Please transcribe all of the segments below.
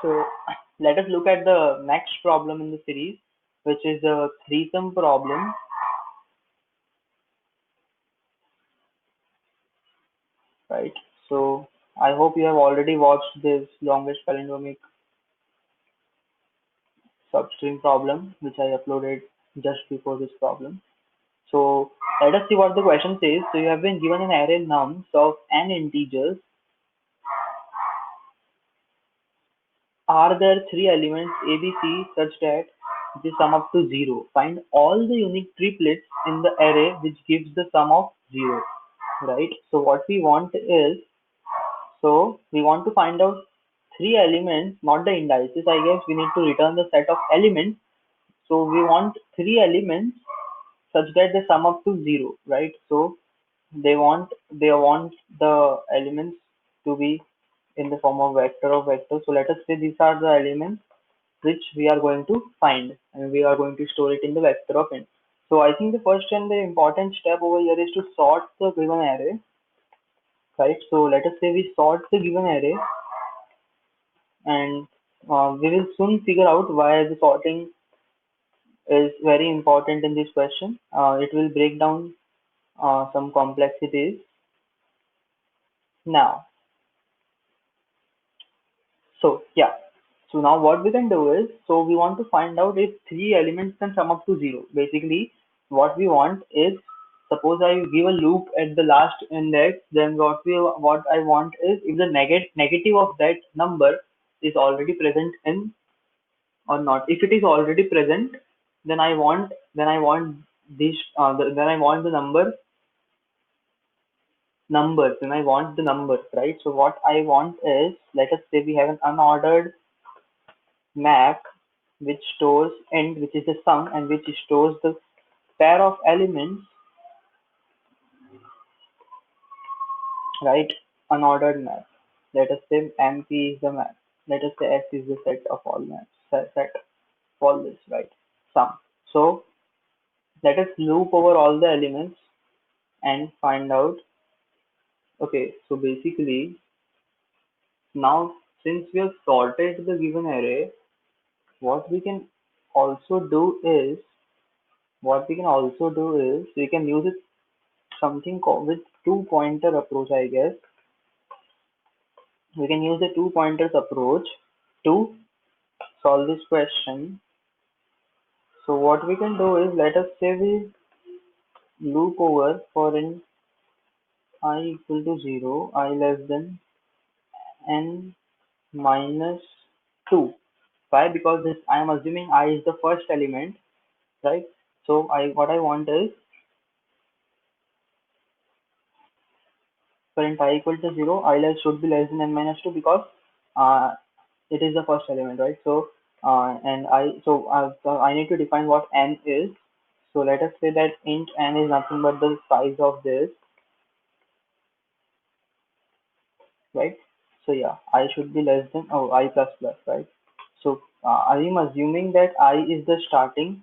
So let us look at the next problem in the series, which is the threesome problem. Right. So I hope you have already watched this longest palindromic substring problem, which I uploaded just before this problem. So let us see what the question says. So you have been given an array nums of n integers. Are there three elements A, B, C such that they sum up to 0? Find all the unique triplets in the array which gives the sum of 0. Right. So what we want is, so we want to find out three elements, not the indices. I guess we need to return the set of elements. So we want three elements such that they sum up to 0, right? So they want the elements to be in the form of vector of vectors. So let us say these are the elements which we are going to find, and we are going to store it in the vector of n. So I think the first and the important step over here is to sort the given array, right? So let us say we sort the given array, and we will soon figure out why the sorting is very important in this question. It will break down some complexities. Now, so yeah, so now what we can do is, so we want to find out if three elements can sum up to 0. Basically, what we want is, suppose I give a loop at the last index, then what I want is, if the negative of that number is already present in or not. If it is already present, then I want this then I want the numbers, then I want the numbers, right? So what I want is, let us say we have an unordered map which stores end, which is the sum, and which stores the pair of elements, right? Unordered map. Let us say MP is the map. Let us say S is the set of all maps. Set of all this, right? Sum. So let us loop over all the elements and find out. Okay, so basically now, since we have sorted the given array, what we can also do is we can use it something called with two pointer approach, I guess. We can use the two pointers approach to solve this question. So what we can do is, let us say we loop over for in I equal to 0, I less than n minus 2. Why? Because this, I am assuming I is the first element, right? So what I want is, for int I equal to 0, I less should be less than n minus 2, because uh, it is the first element, right? So so I need to define what n is. So let us say that int n is nothing but the size of this, right? So yeah, I should be less than, oh, I plus plus, right? So I am assuming that I is the starting.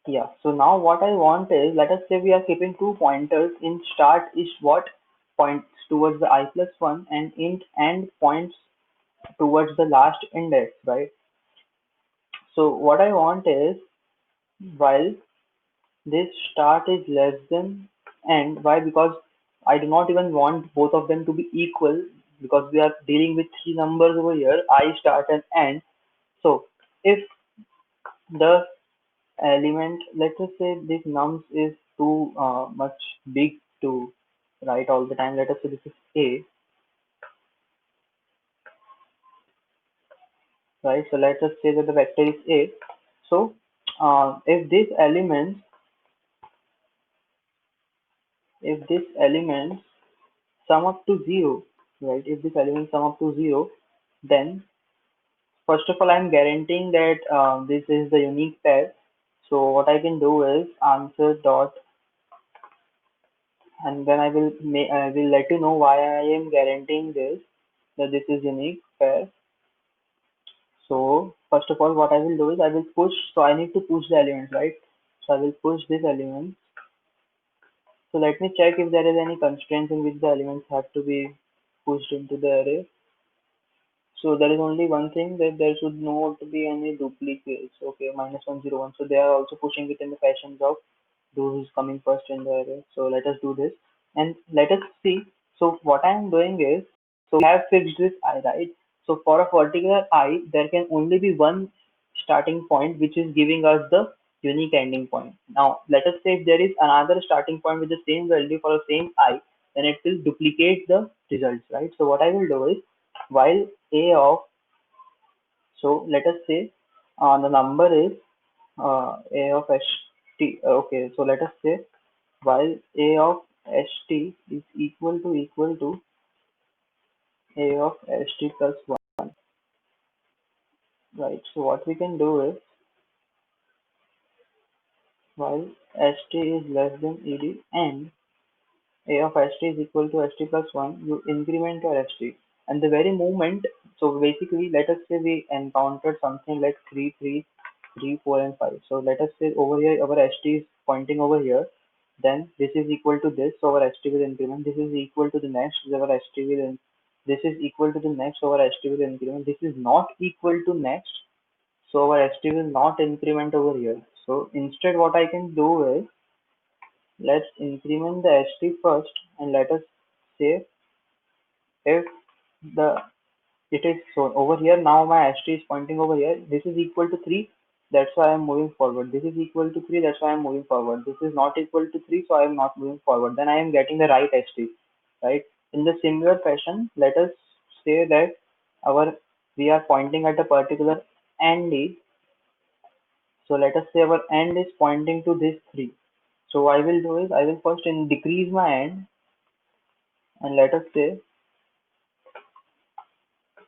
Yeah, so now what I want is, let us say we are keeping two pointers. In start is what points towards the I plus 1, and int end points towards the last index, right? So what I want is, while this start is less than end, why? Because I do not even want both of them to be equal, because we are dealing with three numbers over here, I start and end. So if the element, let us say this nums is too much big to write all the time. Let us say this is A, right? So let us say that the vector is A. So if this element sum up to 0, right? If this element sum up to 0, then first of all, I'm guaranteeing that this is the unique pair. So what I can do is answer dot, and then I will let you know why I am guaranteeing this, that this is unique pair. So first of all, what I will do is I will push. So I need to push the elements, right? So I will push this element. So let me check if there is any constraints in which the elements have to be. pushed into the array. So there is only one thing, that there should not be any duplicates. Okay, -101. So they are also pushing it in the fashions of those who's coming first in the array. So let us do this and let us see. So what I am doing is, so we have fixed this I, right? So for a particular I, there can only be one starting point which is giving us the unique ending point. Now let us say if there is another starting point with the same value for the same I, then it will duplicate the results, right? So what I will do is, while a of, so let us say the number is a of st. Okay, so let us say while a of st is equal to a of st plus 1, right? So what we can do is, while st is less than ed and a of st is equal to st plus 1, you increment your st. And the very moment, so basically, let us say we encountered something like 3, 3, 3, 4, and 5. So let us say over here, our st is pointing over here. Then this is equal to this, so our st will increment. This is equal to the next, so our st will this is equal to the next, so our st will increment. This is not equal to next, so our st will not increment over here. So instead, what I can do is, let's increment the st first, and let us say if the it is, so over here now my st is pointing over here. This is equal to 3, that's why I am moving forward. This is equal to 3, that's why I am moving forward. This is not equal to 3, so I am not moving forward. Then I am getting the right st, right? In the similar fashion, let us say that our we are pointing at a particular end. So let us say our end is pointing to this 3. So what I will do is, I will first decrease my end, and let us say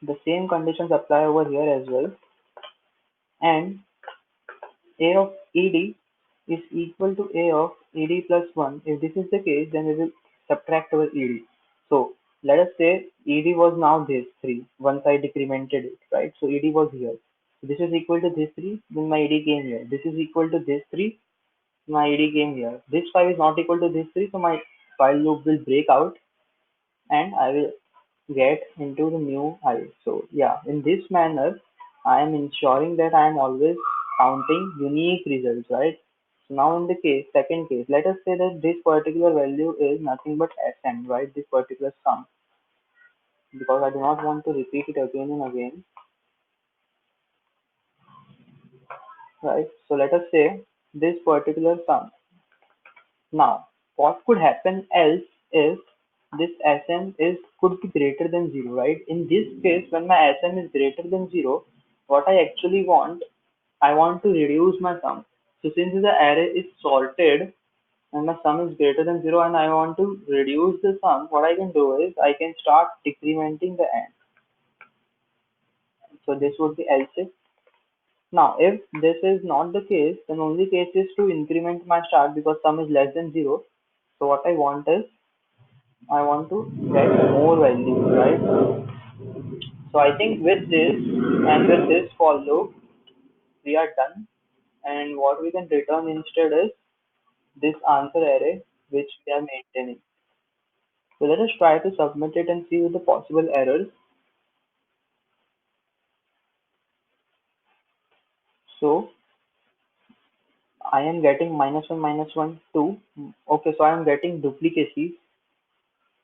the same conditions apply over here as well. And a of ed is equal to a of ed plus 1. If this is the case, then we will subtract our ed. So let us say ed was now this 3 once I decremented it, right? So ed was here. So this is equal to this 3, then my ed came here. This is equal to this 3, my ed came here. This 5 is not equal to this 3, so my while loop will break out and I will get into the new I. So yeah, in this manner, I am ensuring that I am always counting unique results, right? So now in the second case, let us say that this particular value is nothing but Sm, right? This particular sum, because I do not want to repeat it again and again, right? So let us say this particular sum. Now, what could happen else is, this Sm is could be greater than 0, right? In this case, when my Sm is greater than 0, what I actually want, I want to reduce my sum. So since the array is sorted and my sum is greater than 0 and I want to reduce the sum, what I can do is I can start decrementing the end. So this would be else if. Now, if this is not the case, then only case is to increment my start because sum is less than 0. So what I want is, I want to get more values, right? So I think with this and with this for loop, we are done. And what we can return instead is this answer array which we are maintaining. So let us try to submit it and see with the possible errors. So I am getting -1, -1, 2. Okay, so I am getting duplicacies.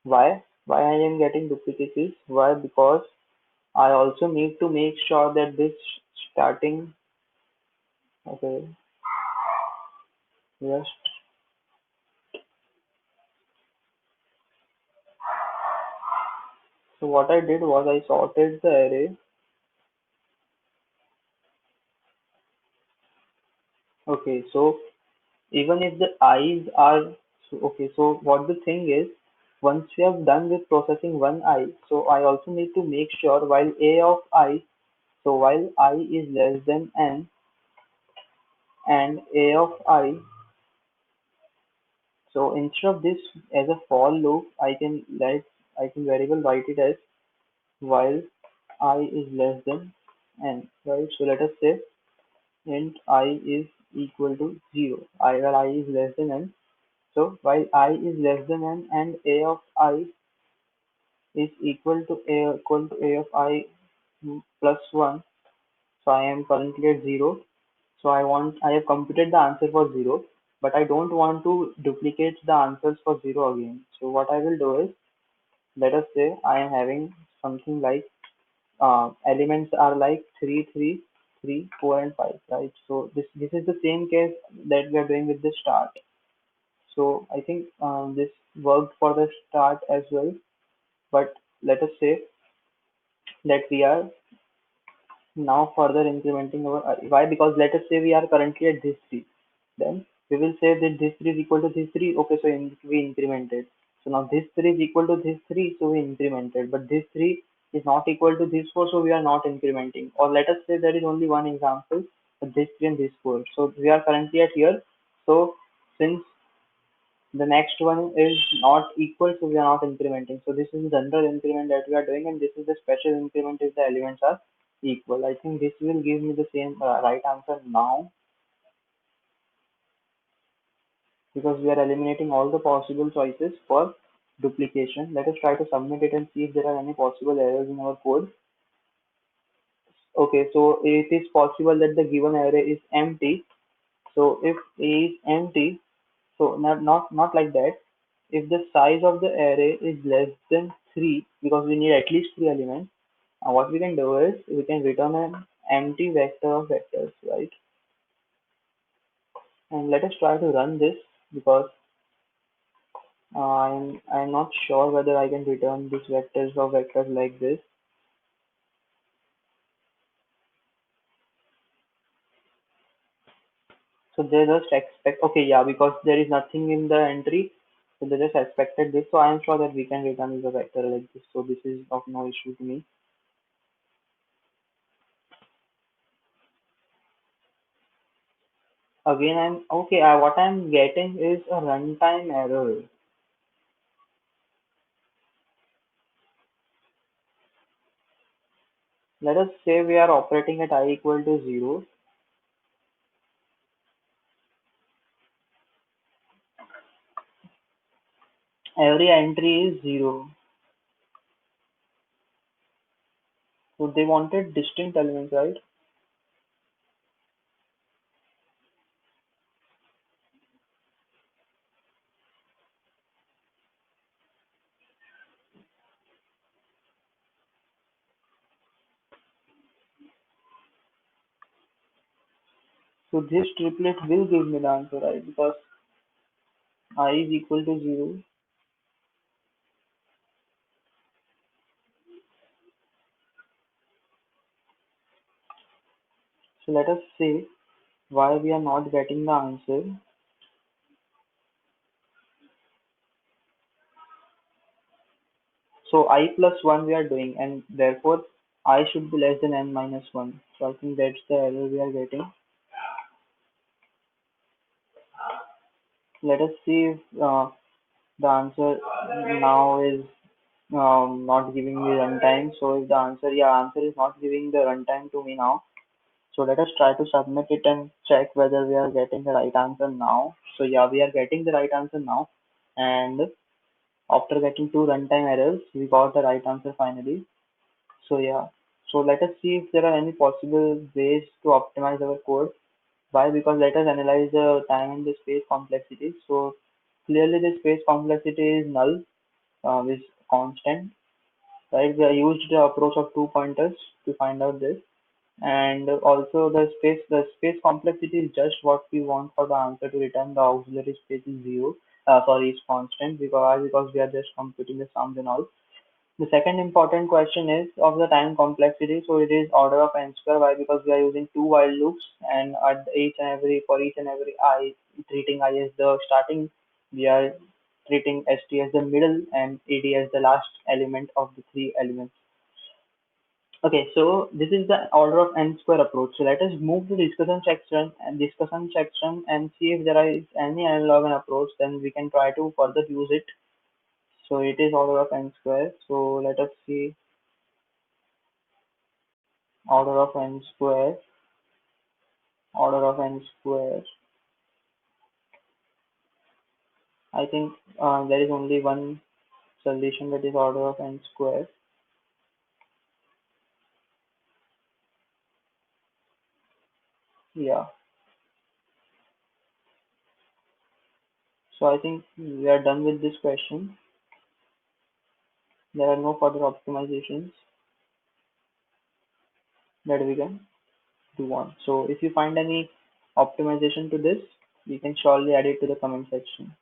Why? Why I am getting duplicacies? Why? Because I also need to make sure that this starting, okay, yes. So what I did was I sorted the array. Okay, so even if the i's are, so, okay, so what the thing is, once we have done with processing one I, so I also need to make sure while a of I, so while I is less than n and a of I, so instead of this as a for loop, I can variable write it as while I is less than n, right? So let us say int I is equal to 0, while I is less than n. So while I is less than n and a of I is equal to a of I plus 1. So I am currently at 0. So I have computed the answer for 0, but I don't want to duplicate the answers for 0 again. So what I will do is, let us say I am having something like elements are like 3, 3, 3, 4, and 5, right? So this is the same case that we are doing with the start. So I think this worked for the start as well, but let us say that we are now further incrementing our why, because let us say we are currently at this 3, then we will say that this 3 is equal to this 3. Okay, so we incremented. So now this 3 is equal to this 3, so we incremented, but this 3 is not equal to this 4, so we are not incrementing. Or let us say there is only one example, this 3 and this 4, so we are currently at here. So since the next one is not equal, so we are not incrementing. So this is the general increment that we are doing, and this is the special increment if the elements are equal. I think this will give me the same right answer now, because we are eliminating all the possible choices for duplication. Let us try to submit it and see if there are any possible errors in our code. Okay, so it is possible that the given array is empty. So if A is empty, so not like that. If the size of the array is less than 3, because we need at least 3 elements, what we can do is we can return an empty vector of vectors, right? And let us try to run this, because I'm not sure whether I can return these vectors or vectors like this. So they just expect, okay, yeah, because there is nothing in the entry, so they just expected this. So I am sure that we can return the vector like this. So this is of no issue to me. Again, I'm okay. What I'm getting is a runtime error. Let us say we are operating at I equal to 0. Every entry is 0. So they wanted distinct elements, right? So this triplet will give me the answer, right? Because I is equal to 0. So let us see why we are not getting the answer. So I plus 1 we are doing, and therefore I should be less than n minus 1. So I think that's the error we are getting. Let us see if the answer now is not giving me runtime. So if the answer, yeah, answer is not giving the runtime to me now. So let us try to submit it and check whether we are getting the right answer now. So yeah, we are getting the right answer now. And after getting two runtime errors, we got the right answer finally. So yeah, so let us see if there are any possible ways to optimize our code. Why? Because let us analyze the time and the space complexity. So clearly the space complexity is null, is constant, right? We are used the approach of two pointers to find out this. And also the space complexity is just what we want for the answer to return. The auxiliary space is zero. Sorry, is constant, because we are just computing the sums and all. The second important question is of the time complexity. So it is order of n square. Why? Because we are using two while loops, and at each and every I, treating I as the starting, we are treating st as the middle and ad as the last element of the three elements. Okay, so this is the order of n square approach. So let us move to discussion section and see if there is any analog approach. Then we can try to further use it. So it is order of n square. So let us see order of n square, order of n square. I think there is only one solution that is order of n square. Yeah. So I think we are done with this question. There are no further optimizations that we can do on. So if you find any optimization to this, you can surely add it to the comment section.